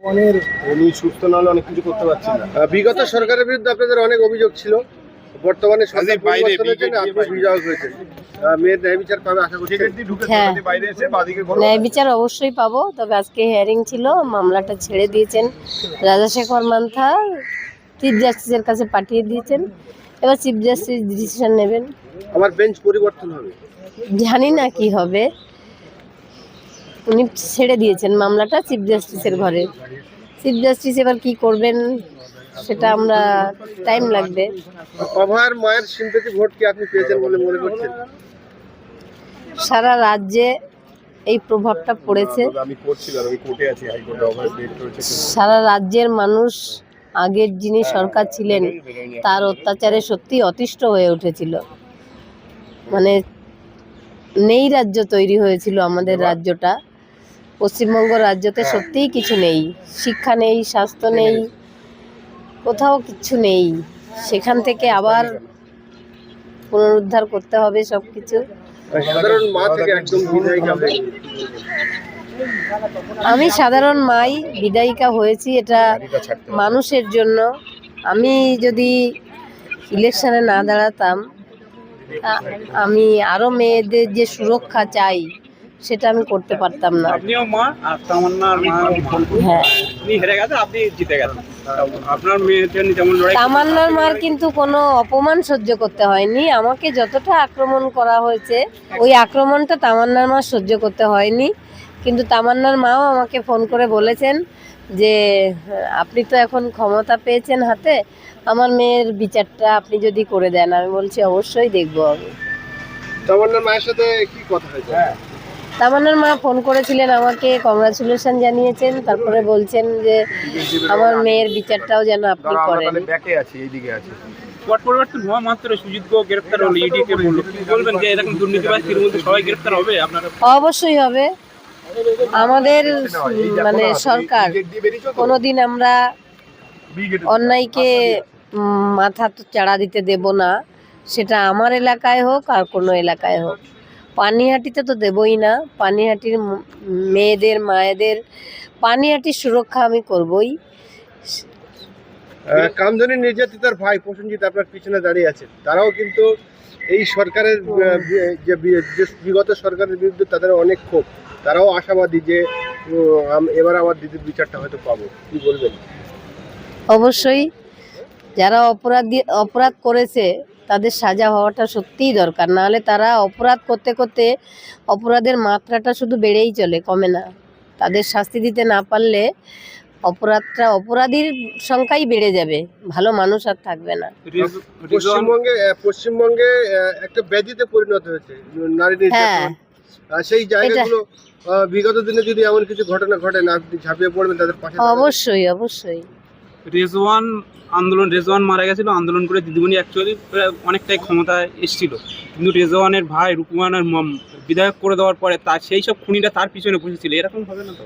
উনি সুস্থ না হলে অনেক কিছু করতে পারছেন না। বিগত সরকারের বিরুদ্ধে আপনাদের অনেক অভিযোগ ছিল, বর্তমানে সরকার পরিবর্তনের জন্য আপনার বিজয় হয়েছে। মেয়ের ন্যায় বিচার পাবে আশা করছি। হ্যাঁ, ন্যায় বিচার অবশ্যই পাবো। তবে আজকে হিয়ারিং ছিল, মামলাটা ছেড়ে দিয়েছেন রাজাশেখর মান্থা, চিফ জাস্টিসের কাছে পাঠিয়ে দিয়েছেন। এবার চিফ জাস্টিস ডিসিশন নেবেন। আমার বেঞ্চ পরিবর্তন হবে, জানি না কি হবে। উনি ছেড়ে দিয়েছেন মামলাটা চিফ জাস্টিসের ঘরে। চিফ জাস্টিস এবার কি করবেন সেটা আমরা টাইম লাগবে। অভয়ার মায়ের সিম্পেথি ভোট কি আপনি পেয়েছেন বলে মনে করছেন? সারা রাজ্যে এই প্রভাবটা পড়েছে। সারা রাজ্যের মানুষ আগের যিনি সরকার ছিলেন তার অত্যাচারে সত্যি অতিষ্ঠ হয়ে উঠেছিল। মানে নেই রাজ্য তৈরি হয়েছিল আমাদের রাজ্যটা। পশ্চিমবঙ্গ রাজ্যতে সত্যিই কিছু নেই, শিক্ষা নেই, স্বাস্থ্য নেই, কোথাও কিচ্ছু নেই। সেখান থেকে আবার পুনরুদ্ধার করতে হবে সব কিছু। সাধারণ মা থেকে একদম বিধায়িকা হয়ে আমি সাধারণ মাই, বিধায়িকা হয়েছি এটা মানুষের জন্য। আমি যদি ইলেকশনে না দাঁড়াতাম, আমি আরো মেয়েদের যে সুরক্ষা চাই সেটা আমি করতে পারতাম না। আপনিও মা আর তামান্নার মা। হ্যাঁ, আপনি হেরে গেছেন, আপনি জিতে গেছেন। আপনার মেয়ের জন্য যেমন লড়াই, তামান্নার মার কিন্তু কোনো অপমান সহ্য করতে হয়নি। আমাকে যতটা আক্রমণ করা হয়েছে ওই আক্রমণটা তামান্নার মা সহ্য করতে হয়নি। কিন্তু তামান্নার মাও আমাকে ফোন করে বলেছেন যে আপনি তো এখন ক্ষমতা পেয়েছেন হাতে, আমার মেয়ের বিচারটা আপনি যদি করে দেন। আমি বলছি অবশ্যই দেখবো। আমি তামান্নার মায়ের সাথে কি কথা হয়েছে? তামান্নার মা ফোন করেছিলেন আমাকে, কংগ্রাচুলেশন জানিয়েছেন, তারপরে বলছেন যে আমার মেয়ের বিচারটাও যেন আপনি করেন। পট পরিবর্তন হওয়া মাত্র সুজিত গো গ্রেফতার হলো, ইডিকে বললো। কি বলবেন যে এরকম দুর্নীতিবাজ তৃণমূল সবাই গ্রেফতার হবে? আপনারা অবশ্যই হবে। আমাদের মানে সরকার কোনোদিন আমরা অন্যায়কে মাথা চাড়া দিতে দেব না, সেটা আমার এলাকায় হোক আর কোনো এলাকায় হোক। পানিহাটিতে তো দেবই না। পানিহাটির মেয়েদের, মায়েদের, পানিহাটির সুরক্ষা আমি করবই। কামধুনি নির্যাতিতার ভাই প্রসেনজিৎ আপনার পিছনে দাঁড়িয়ে আছে, তারাও কিন্তু এই সরকারের যে বিগত সরকারের বিরুদ্ধে তাদের অনেক ক্ষোভ। তারাও আশাবাদী যে এবার আমার দিদির বিচারটা হয়তো পাবো। কি বলবেন? অবশ্যই যারা অপরাধ করেছে তাদের সাজা হওয়াটা সত্যিই দরকার। নাহলে তারা অপরাধ করতে করতে অপরাধের মাত্রাটা শুধু বেড়েই চলে, কমে না। তাদের শাস্তি দিতে না পারলে অপরাধীর সংখ্যাই বেড়ে যাবে, ভালো মানুষ আর থাকবে না। পশ্চিমবঙ্গে একটা ব্যাধিতে পরিণত হয়েছে নারী নির্যাতন। সেই জায়গাগুলো বিগত দিনে যদি এমন কিছু ঘটনা ঘটে না, আপনি ঝাঁপিয়ে পড়বেন তাদের পাশে? অবশ্যই অবশ্যই। রেজওয়ান মারা গেছিল, আন্দোলন করে দিদিমণি অ্যাকচুয়ালি অনেকটাই ক্ষমতায় এসেছিল। কিন্তু রেজওয়ানের ভাই রূপমানের বিধায়ক করে দেওয়ার পরে তার সেই সব খুনিরা তার পিছনে বসেছিল। এরকম হবে না তো?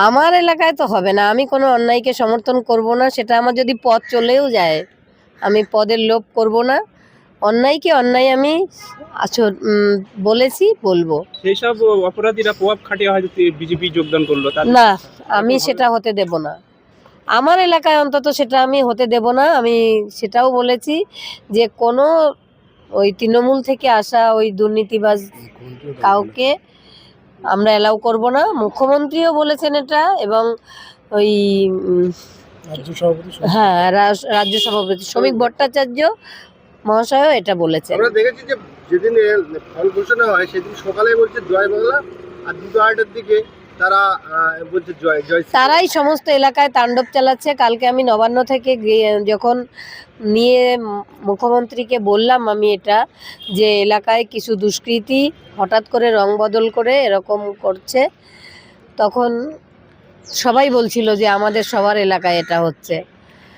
আমার এলাকায় তো হবে না। আমি কোনো অন্যায়কে সমর্থন করব না। সেটা আমার যদি পদ চলেও যায়, আমি পদের লোভ করব না। অন্যায়কে অন্যায় আমি বলেছি, বলবো। সেই সব অপরাধীরা প্রভাব খাটিয়ে হয়তো বিজেপি যোগদান করলো, না, আমি সেটা হতে দেব না। আমার এলাকায় অন্তত সেটা আমি হতে দেব না। আমি সেটাও বলেছি যে কোনো ওই তৃণমূল থেকে আসা ওই দুর্নীতিবাজ কাউকে আমরা অ্যালাউ করব না। মুখ্যমন্ত্রীও বলেছেন এটা, এবং ওই হ্যাঁ রাজ্য সভাপতি শ্রমিক ভট্টাচার্য মহাশয়ও এটা বলেছেন। আমরা দেখেছি যে যেদিন ফল ঘোষণা হয় সেদিন সকালে বলছে জয় বাংলা, আর 2:30টার দিকে তারা বলছে জয় জয়। তারাই সমস্ত এলাকায় তাণ্ডব চালাচ্ছে। কালকে আমি নবান্ন থেকে যখন নিয়ে মুখ্যমন্ত্রীকে বললাম আমি এটা, যে এলাকায় কিছু দুষ্কৃতী হঠাৎ করে রং বদল করে এরকম করছে, তখন সবাই বলছিল যে আমাদের সবার এলাকায় এটা হচ্ছে।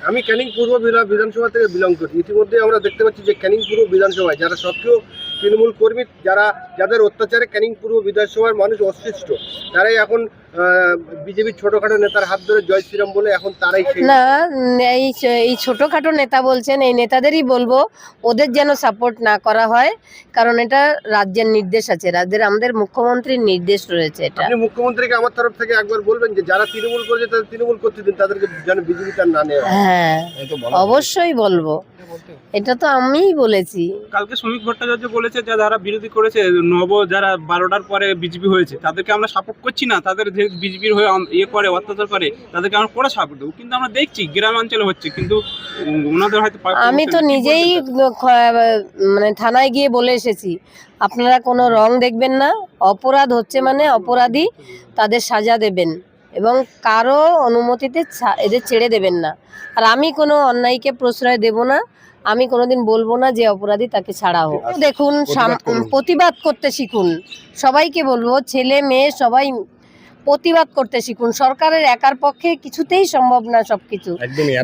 আমি ক্যানিং পূর্ব বিধানসভা থেকে বিলং করি। ইতিমধ্যে আমরা দেখতে পাচ্ছি যে ক্যানিং পূর্ব বিধানসভায় যারা সক্রিয় তৃণমূল কর্মী, যাদের অত্যাচারে ক্যানিং পূর্ব বিধানসভার মানুষ অসুস্থ, তারাই এখন বিজেপির ছোটখাটো নেতার হাত ধরে জয় শ্রীরাম বলে এখন তারাই সেই না, এই ছোটখাটো নেতা বলছেন, এই নেতাদেরই বলবো ওদের যেন সাপোর্ট না করা হয়, কারণ এটা রাজ্যের নির্দেশ আছে, আমাদের মুখ্যমন্ত্রীর নির্দেশ রয়েছে এটা। আপনি মুখ্যমন্ত্রীকে আমার তরফ থেকে একবার বলবেন যে যারা তৃণমূল করেছে তাদের তৃণমূল করতে দিন, তাদেরকে যেন বিজেপি তার না নেওয়া হয়। হ্যাঁ, অবশ্যই বলবো, এটা তো আমিই বলেছি। কালকে শ্রমিক ভট্টাচার্য বলেছে যে যারা বিরোধী করেছে যারা 12টার পরে বিজেপি হয়েছে তাদেরকে আমরা সাপোর্ট করছি না, তাদের যে বিজেপির হয়ে ইয়ে করে অত্যাচার করে তাদেরকে আমরা করে সাপোর্ট দেবো, কিন্তু আমরা দেখছি গ্রামাঞ্চলে হচ্ছে, কিন্তু ওনাদের হয়তো আমি তো নিজেই মানে থানায় গিয়ে বলে এসেছি, আপনারা কোনো রং দেখবেন না, অপরাধ হচ্ছে মানে অপরাধী তাদের সাজা দেবেন এবং কারো অনুমতিতে এদের ছেড়ে দেবেন না। আর আমি কোনো অন্যায়কে প্রশ্রয় দেব না, আমি কোনোদিন বলবো না যে অপরাধী তাকে ছাড়া হোক। দেখুন, প্রতিবাদ করতে শিখুন, সবাইকে বলবো, ছেলে মেয়ে সবাই প্রতিবাদ করতে শিখুন। সরকারের একার পক্ষে কিছুতেই সম্ভব না সবকিছু।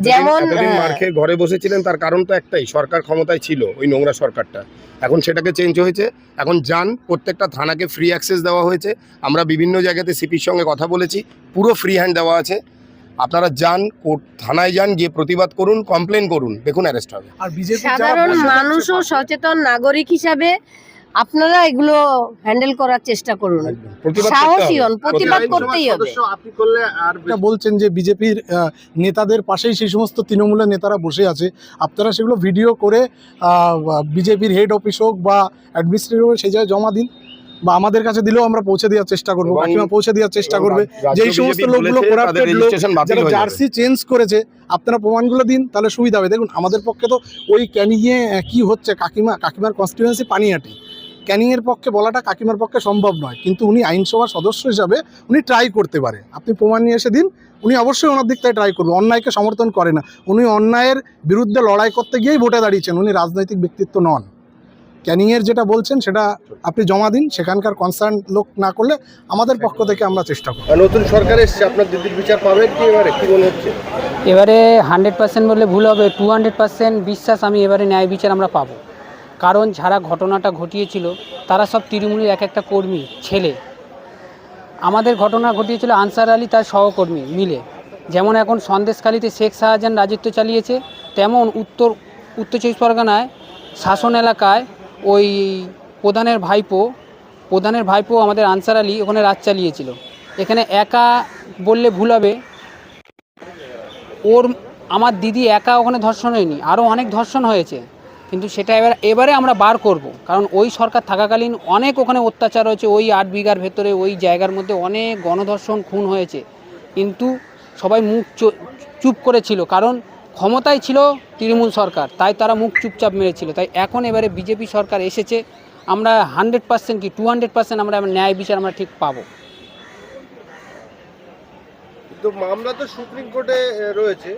যেমন মার খেয়ে ঘরে বসেছিলেন, তার কারণ তো একটাই, সরকার ক্ষমতায় ছিল ওই নোংরা সরকারটা, এখন সেটাকে চেঞ্জ হয়েছে। এখন যান, প্রত্যেকটা থানাকে ফ্রি অ্যাক্সেস দেওয়া হয়েছে, আমরা বিভিন্ন জায়গাতে সিপির সঙ্গে কথা বলেছি, পুরো ফ্রি হ্যান্ড দেওয়া আছে। আপনারা যান, থানায় যান, গিয়ে প্রতিবাদ করুন, কমপ্লেন করুন, দেখুন অ্যারেস্ট হবে। আর বিজেপি সাধারণ মানুষও সচেতন নাগরিক হিসাবে আপনারা এগুলো হ্যান্ডেল করার চেষ্টা করুন, সাহসী হন, প্রতিবাদ করতেই হবে। আপনি করলে আর বলছেন যে বিজেপির নেতাদের পাশেই সেই সমস্ত তৃণমূলের নেতারা বসে আছে, আপনারা সেগুলো ভিডিও করে বিজেপির হেড অফিস হোক বা অ্যাডমিনিস্ট্রেটিভ হোক সেই জায়গায় জমা দিন, বা আমাদের কাছে দিলেও আমরা পৌঁছে দেওয়ার চেষ্টা করবো, কাকিমা পৌঁছে দেওয়ার চেষ্টা করবে। যেই সমস্ত লোকগুলো করাপ্টেড লোক যারা জার্সি চেঞ্জ করেছে, আপনারা প্রমাণগুলো দিন, তাহলে সুবিধা হবে। দেখুন, আমাদের পক্ষে তো ওই ক্যানিংয়ে কি হচ্ছে, কাকিমার কনস্টিটিউয়েন্সি পানিহাটি, ক্যানিংয়ের পক্ষে বলাটা কাকিমার পক্ষে সম্ভব নয়, কিন্তু উনি আইনসভার সদস্য হিসাবে উনি ট্রাই করতে পারে। আপনি প্রমাণ নিয়ে এসে দিন, উনি অবশ্যই ওনার দিক থেকে ট্রাই করবে। অন্যায়কে সমর্থন করে না, উনি অন্যায়ের বিরুদ্ধে লড়াই করতে গিয়েই ভোটে দাঁড়িয়েছেন, উনি রাজনৈতিক ব্যক্তিত্ব নন। ক্যানিংয়ের যেটা বলছেন সেটা আপনি জমা দিন, সেখানকার কনসার্ন লোক না করলে আমাদের পক্ষ থেকে আমরা চেষ্টা করব। নতুন সরকার এসছে, আপনার দিদির বিচার পাবেন কি এবারে, কি মনে হচ্ছে? এবারে 100% বললে ভুল হবে, 200% বিশ্বাস আমি এবারে ন্যায় বিচার আমরা পাবো। কারণ যারা ঘটনাটা ঘটিয়েছিল তারা সব তৃণমূলের এক একটা কর্মী ছেলে। আমাদের ঘটনা ঘটিয়েছিল আনসার আলী তার সহকর্মী মিলে। যেমন এখন সন্দেশখালীতে শেখ শাহজাহান রাজত্ব চালিয়েছে, তেমন উত্তর 24 পরগনায় শাসন এলাকায় ওই প্রধানের ভাইপো আমাদের আনসার আলী ওখানে রাজ চালিয়েছিল। এখানে একা বললে ভুল হবে, আমার দিদি একা ওখানে ধর্ষণ হয়নি, আরও অনেক ধর্ষণ হয়েছে, কিন্তু সেটা এবারে আমরা বার করব। কারণ ওই সরকার থাকাকালীন অনেক ওখানে অত্যাচার হয়েছে, ওই 8 বিঘার ভেতরে ওই জায়গার মধ্যে অনেক গণধর্ষণ খুন হয়েছে, কিন্তু সবাই মুখ চুপ করেছিল, কারণ ক্ষমতায় ছিল তৃণমূল সরকার, তাই তারা মুখ চুপচাপ মেরেছিল। তাই এখন এবারে বিজেপি সরকার এসেছে, আমরা 100% কি 200% আমরা ন্যায় বিচার আমরা ঠিক পাবো। তো মামলা তো সুপ্রিম কোর্টে রয়েছে,